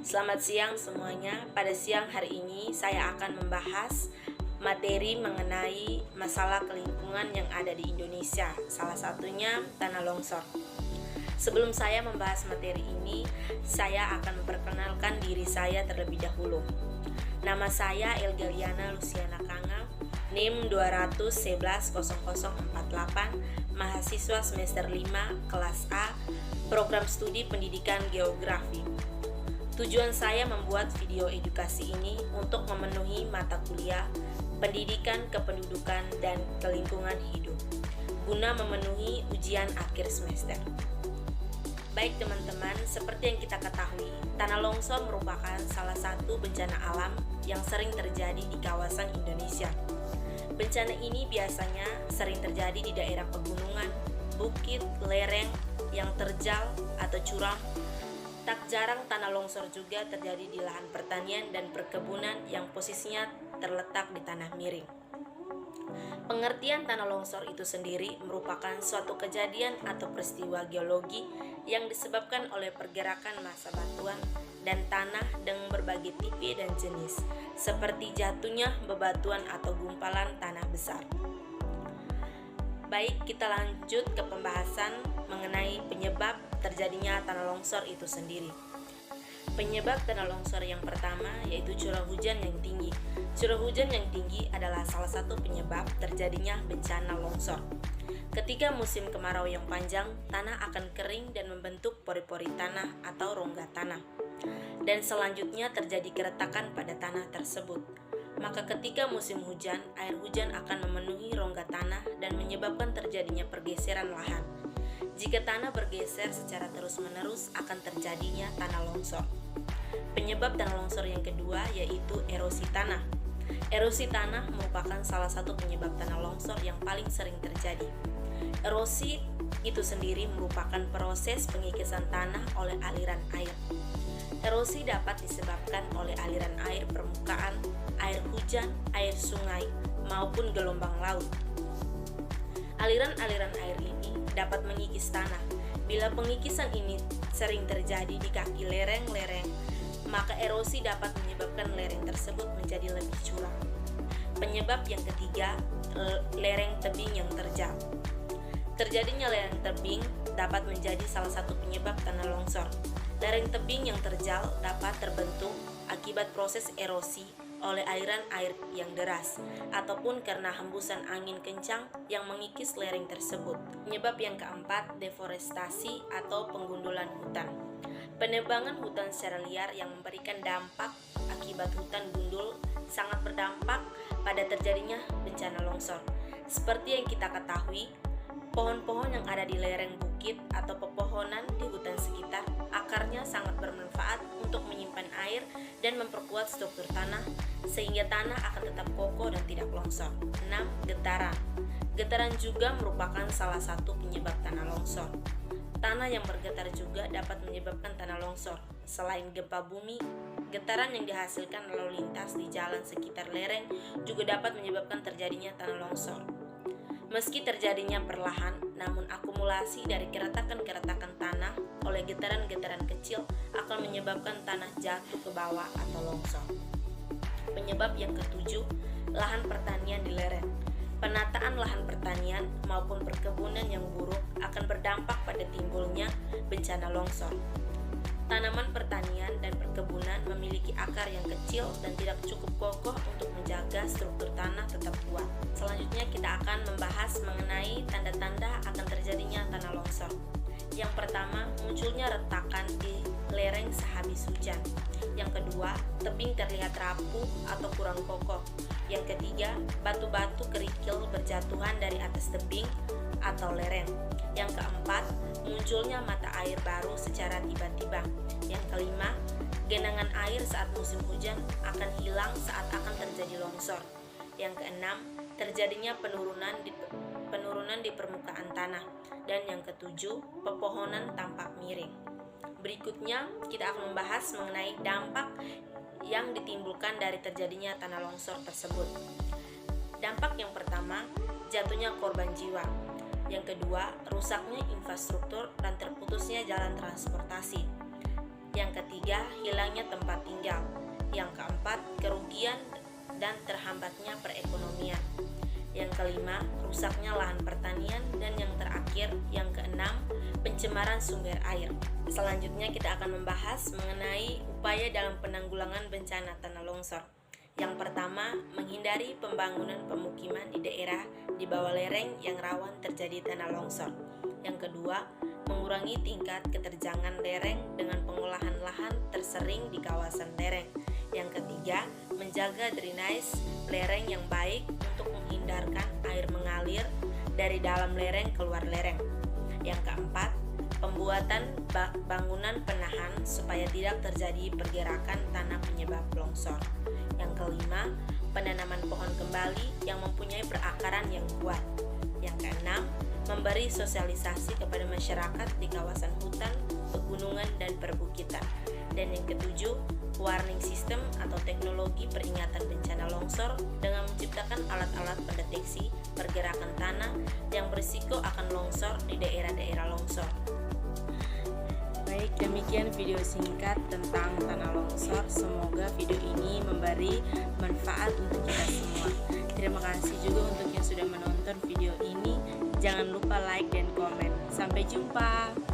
Selamat siang semuanya. Pada siang hari ini saya akan membahas materi mengenai masalah lingkungan yang ada di Indonesia. Salah satunya tanah longsor. Sebelum saya membahas materi ini, saya akan memperkenalkan diri saya terlebih dahulu. Nama saya Elgeliana Luciana Kanga, NIM 2110048, mahasiswa semester 5 kelas A, program studi pendidikan geografi. Tujuan saya membuat video edukasi ini untuk memenuhi mata kuliah pendidikan kependudukan dan kelingkungan hidup guna memenuhi ujian akhir semester. Baik teman-teman, seperti yang kita ketahui, tanah longsor merupakan salah satu bencana alam yang sering terjadi di kawasan Indonesia. Bencana ini biasanya sering terjadi di daerah pegunungan, bukit, lereng yang terjal atau curam. Tak jarang tanah longsor juga terjadi di lahan pertanian dan perkebunan yang posisinya terletak di tanah miring. Pengertian tanah longsor itu sendiri merupakan suatu kejadian atau peristiwa geologi yang disebabkan oleh pergerakan massa batuan dan tanah dengan berbagai tipe dan jenis, seperti jatuhnya bebatuan atau gumpalan tanah besar. Baik, kita lanjut ke pembahasan mengenai penyebab terjadinya tanah longsor itu sendiri. Penyebab tanah longsor yang pertama yaitu curah hujan yang tinggi. Curah hujan yang tinggi adalah salah satu penyebab terjadinya bencana longsor. Ketika musim kemarau yang panjang, tanah akan kering dan membentuk pori-pori tanah atau rongga tanah. Dan selanjutnya terjadi keretakan pada tanah tersebut. Maka ketika musim hujan, air hujan akan memenuhi rongga tanah dan menyebabkan terjadinya pergeseran lahan. Jika tanah bergeser secara terus-menerus akan terjadinya tanah longsor. Penyebab tanah longsor yang kedua yaitu erosi tanah. Erosi tanah merupakan salah satu penyebab tanah longsor yang paling sering terjadi. Erosi itu sendiri merupakan proses pengikisan tanah oleh aliran air. Erosi dapat disebabkan oleh aliran air permukaan, air hujan, air sungai, maupun gelombang laut. Aliran-aliran air ini dapat mengikis tanah. Bila pengikisan ini sering terjadi di kaki lereng-lereng, maka erosi dapat menyebabkan lereng tersebut menjadi lebih curam. Penyebab yang ketiga, lereng tebing yang terjal. Terjadinya lereng tebing dapat menjadi salah satu penyebab tanah longsor. Lereng tebing yang terjal dapat terbentuk akibat proses erosi oleh aliran air yang deras ataupun karena hembusan angin kencang yang mengikis lereng tersebut. Penyebab yang keempat, deforestasi atau penggundulan hutan. Penebangan hutan secara liar yang memberikan dampak akibat hutan gundul sangat berdampak pada terjadinya bencana longsor. Seperti yang kita ketahui, pohon-pohon yang ada di lereng bukit atau pepohonan di hutan sekitar akarnya sangat bermanfaat untuk menyimpan air dan memperkuat struktur tanah sehingga tanah akan tetap kokoh dan tidak longsor. 6. Getaran. Getaran juga merupakan salah satu penyebab tanah longsor. Tanah yang bergetar juga dapat menyebabkan tanah longsor. Selain gempa bumi, getaran yang dihasilkan lalu lintas di jalan sekitar lereng juga dapat menyebabkan terjadinya tanah longsor. Meski terjadinya perlahan, namun akumulasi dari keretakan-keretakan tanah oleh getaran-getaran kecil akan menyebabkan tanah jatuh ke bawah atau longsor. Penyebab yang ketujuh, lahan pertanian di lereng. Penataan lahan pertanian maupun perkebunan yang buruk akan berdampak pada timbulnya bencana longsor. Tanaman pertanian dan perkebunan memiliki akar yang kecil dan tidak cukup kokoh untuk menjaga struktur tanah tetap kuat. Selanjutnya kita akan membahas mengenai tanda-tanda akan terjadinya tanah longsor. Yang pertama, munculnya retakan di lereng sehabis hujan. Yang kedua, tebing terlihat rapuh atau kurang kokoh. Yang ketiga, batu-batu kerikil berjatuhan dari atas tebing atau lereng. Yang keempat, munculnya mata air baru secara tiba-tiba. Yang kelima, genangan air saat musim hujan akan hilang saat akan terjadi longsor. Yang keenam, terjadinya penurunan di permukaan tanah. Dan yang ketujuh, pepohonan tampak miring. Berikutnya, kita akan membahas mengenai dampak yang ditimbulkan dari terjadinya tanah longsor tersebut. Dampak yang pertama, jatuhnya korban jiwa. Yang kedua, rusaknya infrastruktur dan terputusnya jalan transportasi. Yang ketiga, hilangnya tempat tinggal. Yang keempat, kerugian dan terhambatnya perekonomian. Yang kelima, rusaknya lahan pertanian. Dan yang terakhir, yang keenam, pencemaran sumber air. Selanjutnya kita akan membahas mengenai upaya dalam penanggulangan bencana tanah longsor. Yang pertama, menghindari pembangunan pemukiman di daerah di bawah lereng yang rawan terjadi tanah longsor. Yang kedua, mengurangi tingkat keterjangan lereng dengan pengolahan lahan tersering di kawasan lereng. Yang ketiga, menjaga drainase lereng yang baik untuk menghindarkan air mengalir dari dalam lereng keluar lereng. Yang keempat, pembuatan bangunan penahan supaya tidak terjadi pergerakan tanah penyebab longsor. Yang kelima, penanaman pohon kembali yang mempunyai perakaran yang kuat. Yang keenam, memberi sosialisasi kepada masyarakat di kawasan hutan, pegunungan, dan perbukitan. Dan yang ketujuh, warning system atau teknologi peringatan bencana longsor dengan menciptakan alat-alat pendeteksi pergerakan tanah yang berisiko akan longsor di daerah-daerah longsor. Baik, demikian video singkat tentang tanah longsor. Semoga video ini memberi manfaat untuk kita semua. Terima kasih juga untuk yang sudah menonton video ini. Jangan lupa like dan komen. Sampai jumpa.